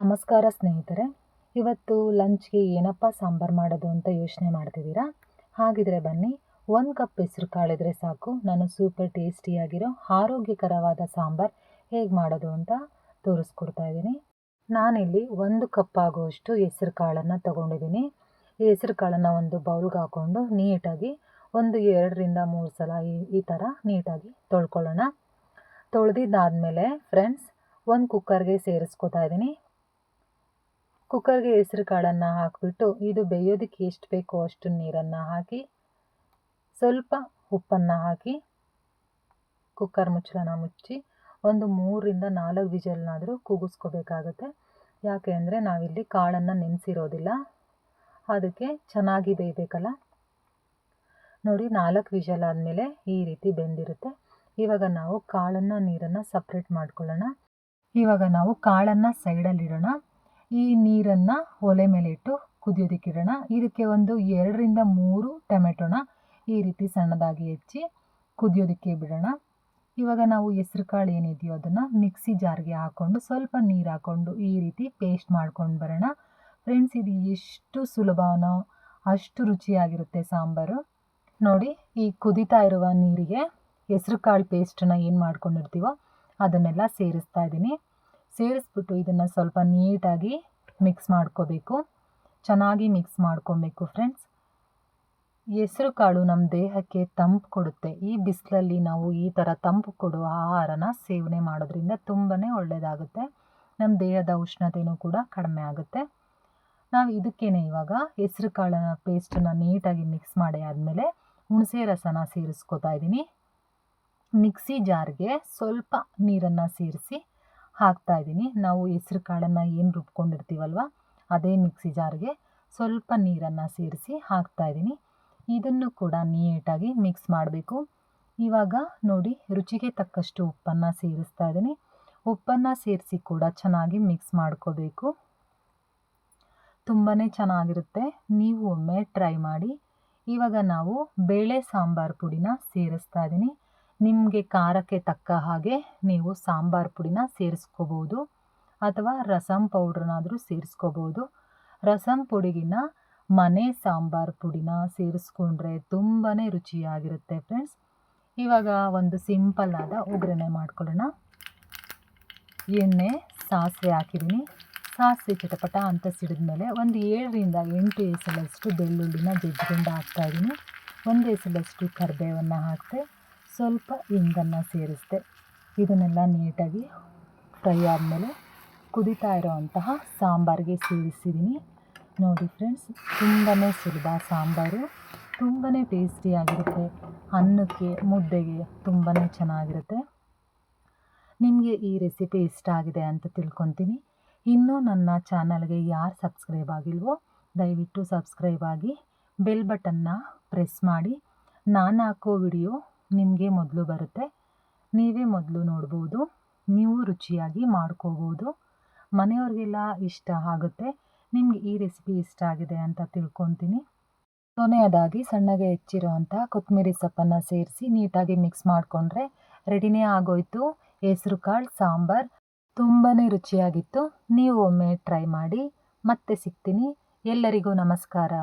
ನಮಸ್ಕಾರ ಸ್ನೇಹಿತರೆ. ಇವತ್ತು ಲಂಚ್ಗೆ ಏನಪ್ಪ ಸಾಂಬಾರು ಮಾಡೋದು ಅಂತ ಯೋಚನೆ ಮಾಡ್ತಿದ್ದೀರಾ? ಹಾಗಿದ್ರೆ ಬನ್ನಿ, 1 ಕಪ್ ಹೆಸರು ಕಾಳಿದ್ರೆ ಸಾಕು, ನಾನು ಸೂಪರ್ ಟೇಸ್ಟಿಯಾಗಿರೋ ಆರೋಗ್ಯಕರವಾದ ಸಾಂಬಾರು ಹೇಗೆ ಮಾಡೋದು ಅಂತ ತೋರಿಸ್ಕೊಡ್ತಾ ಇದ್ದೀನಿ. ನಾನಿಲ್ಲಿ 1 ಕಪ್ ಆಗುವಷ್ಟು ಹೆಸರು ಕಾಳನ್ನು ತೊಗೊಂಡಿದ್ದೀನಿ. ಈ ಹೆಸರು ಕಾಳನ್ನು ಒಂದು ಬೌಲ್ಗೆ ಹಾಕ್ಕೊಂಡು ನೀಟಾಗಿ ಒಂದು 2ರಿಂದ 3 ಸಲ ಈ ಥರ ನೀಟಾಗಿ ತೊಳ್ಕೊಳ್ಳೋಣ. ತೊಳೆದಿದ್ದಾದಮೇಲೆ ಫ್ರೆಂಡ್ಸ್, ಒಂದು ಕುಕ್ಕರ್ಗೆ ಸೇರಿಸ್ಕೊತಾ ಇದ್ದೀನಿ. ಕುಕ್ಕರ್ಗೆ ಹೆಸರು ಕಾಳನ್ನು ಹಾಕಿಬಿಟ್ಟು ಇದು ಬೇಯೋದಕ್ಕೆ ಎಷ್ಟು ಬೇಕೋ ಅಷ್ಟು ನೀರನ್ನು ಹಾಕಿ, ಸ್ವಲ್ಪ ಉಪ್ಪನ್ನು ಹಾಕಿ, ಕುಕ್ಕರ್ ಮುಚ್ಚಳನ ಮುಚ್ಚಿ ಒಂದು 3ರಿಂದ 4 ವಿಜಲ್ನಾದರೂ ಕೂಗಿಸ್ಕೋಬೇಕಾಗುತ್ತೆ. ಯಾಕೆ ಅಂದರೆ ನಾವಿಲ್ಲಿ ಕಾಳನ್ನು ನೆನೆಸಿರೋದಿಲ್ಲ, ಅದಕ್ಕೆ ಚೆನ್ನಾಗಿ ಬೇಯಬೇಕಲ್ಲ. ನೋಡಿ, 4 ವಿಜಲ್ ಆದಮೇಲೆ ಈ ರೀತಿ ಬೆಂದಿರುತ್ತೆ. ಇವಾಗ ನಾವು ಕಾಳನ್ನು ನೀರನ್ನು ಸಪ್ರೇಟ್ ಮಾಡ್ಕೊಳ್ಳೋಣ. ಇವಾಗ ನಾವು ಕಾಳನ್ನು ಸೈಡಲ್ಲಿಡೋಣ. ಈ ನೀರನ್ನು ಒಲೆ ಮೇಲೆ ಇಟ್ಟು ಕುದಿಯೋದಕ್ಕಿಡೋಣ. ಇದಕ್ಕೆ ಒಂದು 2ರಿಂದ 3 ಟೊಮೆಟೊನ ಈ ರೀತಿ ಸಣ್ಣದಾಗಿ ಹೆಚ್ಚಿ ಕುದಿಯೋದಕ್ಕೆ ಬಿಡೋಣ. ಇವಾಗ ನಾವು ಹೆಸರು ಕಾಳು ಏನಿದೆಯೋ ಅದನ್ನು ಮಿಕ್ಸಿ ಜಾರ್ಗೆ ಹಾಕ್ಕೊಂಡು ಸ್ವಲ್ಪ ನೀರು ಹಾಕ್ಕೊಂಡು ಈ ರೀತಿ ಪೇಸ್ಟ್ ಮಾಡ್ಕೊಂಡು ಬರೋಣ. ಫ್ರೆಂಡ್ಸ್, ಇದು ಎಷ್ಟು ಸುಲಭನೋ ಅಷ್ಟು ರುಚಿಯಾಗಿರುತ್ತೆ ಸಾಂಬಾರು. ನೋಡಿ, ಈ ಕುದೀತಾ ಇರುವ ನೀರಿಗೆ ಹೆಸರು ಕಾಳು ಪೇಸ್ಟನ್ನು ಏನು ಮಾಡ್ಕೊಂಡಿರ್ತೀವೋ ಅದನ್ನೆಲ್ಲ ಸೇರಿಸ್ತಾ ಇದ್ದೀನಿ. ಸೇರಿಸ್ಬಿಟ್ಟು ಇದನ್ನು ಸ್ವಲ್ಪ ನೀಟಾಗಿ ಮಿಕ್ಸ್ ಮಾಡ್ಕೋಬೇಕು. ಚೆನ್ನಾಗಿ ಮಿಕ್ಸ್ ಮಾಡ್ಕೊಬೇಕು ಫ್ರೆಂಡ್ಸ್. ಹೆಸರು ಕಾಳು ನಮ್ಮ ದೇಹಕ್ಕೆ ತಂಪು ಕೊಡುತ್ತೆ. ಈ ಬಿಸಿಲಲ್ಲಿ ನಾವು ಈ ಥರ ತಂಪು ಕೊಡುವ ಆಹಾರನ ಸೇವನೆ ಮಾಡೋದ್ರಿಂದ ತುಂಬಾ ಒಳ್ಳೆಯದಾಗುತ್ತೆ. ನಮ್ಮ ದೇಹದ ಉಷ್ಣತೆಯೂ ಕೂಡ ಕಡಿಮೆ ಆಗುತ್ತೆ. ನಾವು ಇದಕ್ಕೇನೆ ಇವಾಗ ಹೆಸರು ಕಾಳಿನ ಪೇಸ್ಟನ್ನು ನೀಟಾಗಿ ಮಿಕ್ಸ್ ಮಾಡಿ ಆದಮೇಲೆ ಹುಣಸೆ ರಸನ ಸೇರಿಸ್ಕೊತಾ ಇದ್ದೀನಿ. ಮಿಕ್ಸಿ ಜಾರ್ಗೆ ಸ್ವಲ್ಪ ನೀರನ್ನು ಸೇರಿಸಿ ಹಾಕ್ತಾ ಇದ್ದೀನಿ. ನಾವು ಹೆಸರು ಕಾಳನ್ನು ಏನು ರುಬ್ಕೊಂಡಿರ್ತೀವಲ್ವ ಅದೇ ಮಿಕ್ಸಿ ಜಾರ್ಗೆ ಸ್ವಲ್ಪ ನೀರನ್ನು ಸೇರಿಸಿ ಹಾಕ್ತಾ ಇದ್ದೀನಿ. ಇದನ್ನು ಕೂಡ ನೀಟಾಗಿ ಮಿಕ್ಸ್ ಮಾಡಬೇಕು. ಇವಾಗ ನೋಡಿ, ರುಚಿಗೆ ತಕ್ಕಷ್ಟು ಉಪ್ಪನ್ನು ಸೇರಿಸ್ತಾ ಇದ್ದೀನಿ. ಉಪ್ಪನ್ನು ಸೇರಿಸಿ ಕೂಡ ಚೆನ್ನಾಗಿ ಮಿಕ್ಸ್ ಮಾಡ್ಕೋಬೇಕು. ತುಂಬಾ ಚೆನ್ನಾಗಿರುತ್ತೆ, ನೀವು ಒಮ್ಮೆ ಟ್ರೈ ಮಾಡಿ. ಇವಾಗ ನಾವು ಬೇಳೆ ಸಾಂಬಾರು ಪುಡಿನ ಸೇರಿಸ್ತಾ ಇದ್ದೀನಿ. ನಿಮಗೆ ಖಾರಕ್ಕೆ ತಕ್ಕ ಹಾಗೆ ನೀವು ಸಾಂಬಾರು ಪುಡಿನ ಸೇರಿಸ್ಕೋಬೋದು ಅಥವಾ ರಸಮ್ ಪೌಡ್ರನ್ನಾದರೂ ಸೇರಿಸ್ಕೋಬೋದು. ರಸಮ್ ಪುಡಿಗಿನ್ನ ಮನೆ ಸಾಂಬಾರು ಪುಡಿನ ಸೇರಿಸ್ಕೊಂಡ್ರೆ ತುಂಬಾ ರುಚಿಯಾಗಿರುತ್ತೆ ಫ್ರೆಂಡ್ಸ್. ಇವಾಗ ಒಂದು ಸಿಂಪಲ್ ಆದ ಒಗ್ಗರಣೆ ಮಾಡ್ಕೊಳ್ಳೋಣ. ಎಣ್ಣೆ, ಸಾಸಿವೆ ಹಾಕಿದ್ದೀನಿ. ಸಾಸಿವೆ ಚಿಟಪಟ ಅಂತ ಸಿಡಿದ್ಮೇಲೆ ಒಂದು 7ರಿಂದ 8 ಎಸಳಷ್ಟು ಬೆಳ್ಳುಳ್ಳಿನ ಜಜ್ಜಿಕೊಂಡು ಹಾಕ್ತಾಯಿದ್ದೀನಿ. 1 ಎಸಳಷ್ಟು ಕರಿಬೇವನ್ನು ಹಾಕಿದೆ, ಸ್ವಲ್ಪ ಹಿಂಗನ್ನು ಸೇರಿಸಿದೆ. ಇದನ್ನೆಲ್ಲ ನೀಟಾಗಿ ಫ್ರೈ ಆದಮೇಲೆ ಕುದೀತಾ ಇರೋವಂತಹ ಸಾಂಬಾರಿಗೆ ಸೇರಿಸಿದ್ದೀನಿ. ನೋಡಿ ಫ್ರೆಂಡ್ಸ್, ತುಂಬಾ ಸುಲಭ ಸಾಂಬಾರು, ತುಂಬಾ ಟೇಸ್ಟಿಯಾಗಿರುತ್ತೆ. ಅನ್ನಕ್ಕೆ, ಮುದ್ದೆಗೆ ತುಂಬಾ ಚೆನ್ನಾಗಿರುತ್ತೆ. ನಿಮಗೆ ಈ ರೆಸಿಪಿ ಇಷ್ಟ ಆಗಿದೆ ಅಂತ ತಿಳ್ಕೊತೀನಿ. ಇನ್ನೂ ನನ್ನ ಚಾನಲ್ಗೆ ಯಾರು ಸಬ್ಸ್ಕ್ರೈಬ್ ಆಗಿಲ್ವೋ ದಯವಿಟ್ಟು ಸಬ್ಸ್ಕ್ರೈಬ್ ಆಗಿ ಬೆಲ್ ಬಟನ್ನ ಪ್ರೆಸ್ ಮಾಡಿ. ನಾನು ಹಾಕೋ ವಿಡಿಯೋ ನಿಮಗೆ ಮೊದಲು ಬರುತ್ತೆ, ನೀವೇ ಮೊದಲು ನೋಡ್ಬೋದು, ನೀವು ರುಚಿಯಾಗಿ ಮಾಡ್ಕೋಬೋದು. ಮನೆಯವ್ರಿಗೆಲ್ಲ ಇಷ್ಟ ಆಗುತ್ತೆ. ನಿಮಗೆ ಈ ರೆಸಿಪಿ ಇಷ್ಟ ಆಗಿದೆ ಅಂತ ತಿಳ್ಕೊತೀನಿ. ಕೊನೆಯದಾಗಿ ಸಣ್ಣಗೆ ಹೆಚ್ಚಿರೋವಂಥ ಕೊತ್ತಂಬರಿ ಸೊಪ್ಪನ್ನು ಸೇರಿಸಿ ನೀಟಾಗಿ ಮಿಕ್ಸ್ ಮಾಡಿಕೊಂಡ್ರೆ ರೆಡಿನೇ ಆಗೋಯ್ತು ಹೆಸರು ಕಾಳು ಸಾಂಬಾರು. ತುಂಬಾ ರುಚಿಯಾಗಿತ್ತು. ನೀವು ಒಮ್ಮೆ ಟ್ರೈ ಮಾಡಿ. ಮತ್ತೆ ಸಿಗ್ತೀನಿ. ಎಲ್ಲರಿಗೂ ನಮಸ್ಕಾರ.